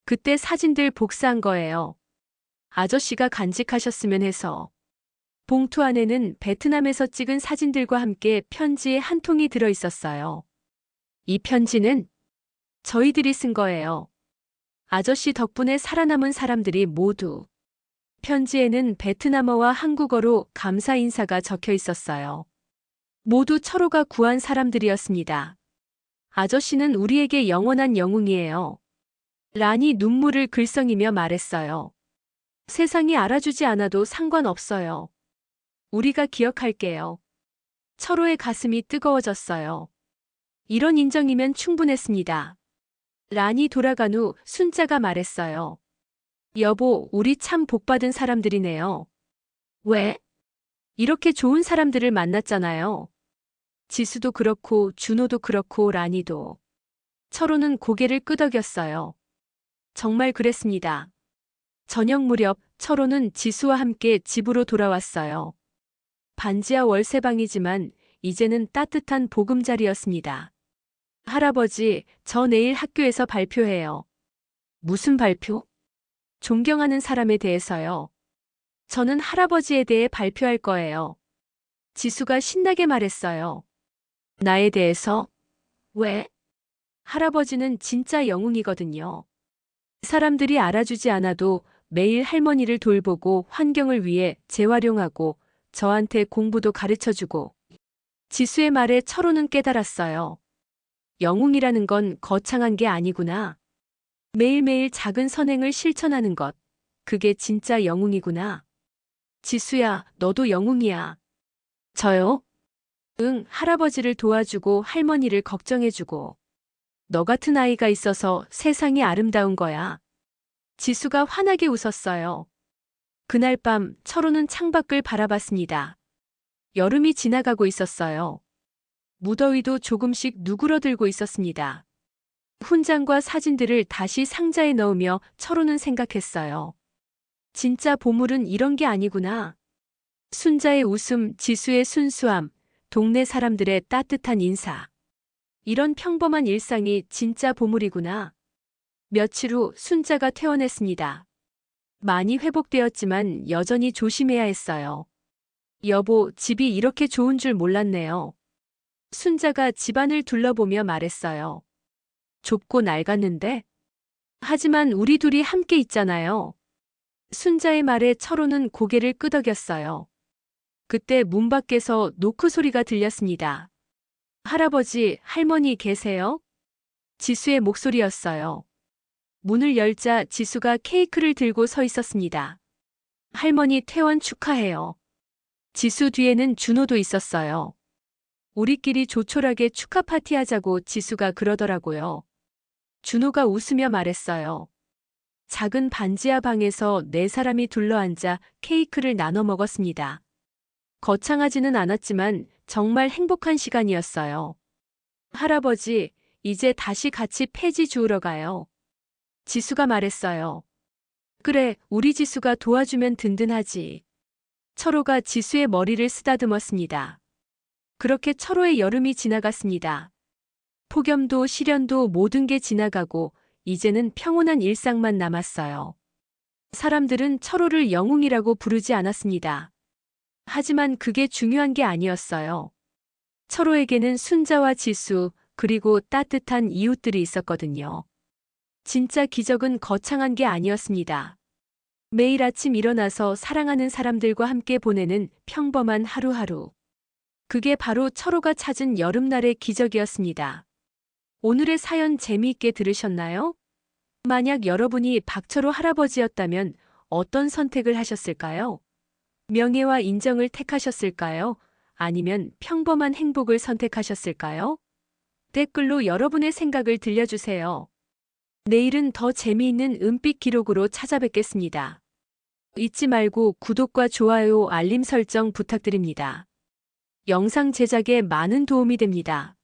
그때 사진들 복사한 거예요. 아저씨가 간직하셨으면 해서. 봉투 안에는 베트남에서 찍은 사진들과 함께 편지의 한 통이 들어 있었어요. 이 편지는 저희들이 쓴 거예요. 아저씨 덕분에 살아남은 사람들이 모두. 편지에는 베트남어와 한국어로 감사 인사가 적혀 있었어요. 모두 철호가 구한 사람들이었습니다. 아저씨는 우리에게 영원한 영웅이에요. 란이 눈물을 글썽이며 말했어요. 세상이 알아주지 않아도 상관없어요. 우리가 기억할게요. 철호의 가슴이 뜨거워졌어요. 이런 인정이면 충분했습니다. 란이 돌아간 후 순자가 말했어요. 여보, 우리 참 복받은 사람들이네요. 왜? 이렇게 좋은 사람들을 만났잖아요. 지수도 그렇고 준호도 그렇고 란이도. 철호는 고개를 끄덕였어요. 정말 그랬습니다. 저녁 무렵 철호는 지수와 함께 집으로 돌아왔어요. 반지하 월세방이지만 이제는 따뜻한 보금자리였습니다. 할아버지, 저 내일 학교에서 발표해요. 무슨 발표? 존경하는 사람에 대해서요. 저는 할아버지에 대해 발표할 거예요. 지수가 신나게 말했어요. 나에 대해서? 왜? 할아버지는 진짜 영웅이거든요. 사람들이 알아주지 않아도 매일 할머니를 돌보고 환경을 위해 재활용하고 저한테 공부도 가르쳐주고. 지수의 말에 철호는 깨달았어요. 영웅이라는 건 거창한 게 아니구나. 매일매일 작은 선행을 실천하는 것. 그게 진짜 영웅이구나. 지수야, 너도 영웅이야. 저요? 응, 할아버지를 도와주고 할머니를 걱정해주고. 너 같은 아이가 있어서 세상이 아름다운 거야. 지수가 환하게 웃었어요. 그날 밤 철호는 창밖을 바라봤습니다. 여름이 지나가고 있었어요. 무더위도 조금씩 누그러들고 있었습니다. 훈장과 사진들을 다시 상자에 넣으며 철호는 생각했어요. 진짜 보물은 이런 게 아니구나. 순자의 웃음, 지수의 순수함, 동네 사람들의 따뜻한 인사. 이런 평범한 일상이 진짜 보물이구나. 며칠 후 순자가 퇴원했습니다. 많이 회복되었지만 여전히 조심해야 했어요. 여보, 집이 이렇게 좋은 줄 몰랐네요. 순자가 집안을 둘러보며 말했어요. 좁고 낡았는데? 하지만 우리 둘이 함께 있잖아요. 순자의 말에 철호는 고개를 끄덕였어요. 그때 문 밖에서 노크 소리가 들렸습니다. 할아버지, 할머니 계세요? 지수의 목소리였어요. 문을 열자 지수가 케이크를 들고 서 있었습니다. 할머니 퇴원 축하해요. 지수 뒤에는 준호도 있었어요. 우리끼리 조촐하게 축하 파티하자고 지수가 그러더라고요. 준호가 웃으며 말했어요. 작은 반지하 방에서 네 사람이 둘러앉아 케이크를 나눠 먹었습니다. 거창하지는 않았지만 정말 행복한 시간이었어요. 할아버지, 이제 다시 같이 폐지 주우러 가요. 지수가 말했어요. 그래, 우리 지수가 도와주면 든든하지. 철호가 지수의 머리를 쓰다듬었습니다. 그렇게 철호의 여름이 지나갔습니다. 폭염도 시련도 모든 게 지나가고 이제는 평온한 일상만 남았어요. 사람들은 철호를 영웅이라고 부르지 않았습니다. 하지만 그게 중요한 게 아니었어요. 철호에게는 순자와 지수, 그리고 따뜻한 이웃들이 있었거든요. 진짜 기적은 거창한 게 아니었습니다. 매일 아침 일어나서 사랑하는 사람들과 함께 보내는 평범한 하루하루. 그게 바로 철호가 찾은 여름날의 기적이었습니다. 오늘의 사연 재미있게 들으셨나요? 만약 여러분이 박철호 할아버지였다면 어떤 선택을 하셨을까요? 명예와 인정을 택하셨을까요? 아니면 평범한 행복을 선택하셨을까요? 댓글로 여러분의 생각을 들려주세요. 내일은 더 재미있는 은빛 기록으로 찾아뵙겠습니다. 잊지 말고 구독과 좋아요, 알림 설정 부탁드립니다. 영상 제작에 많은 도움이 됩니다.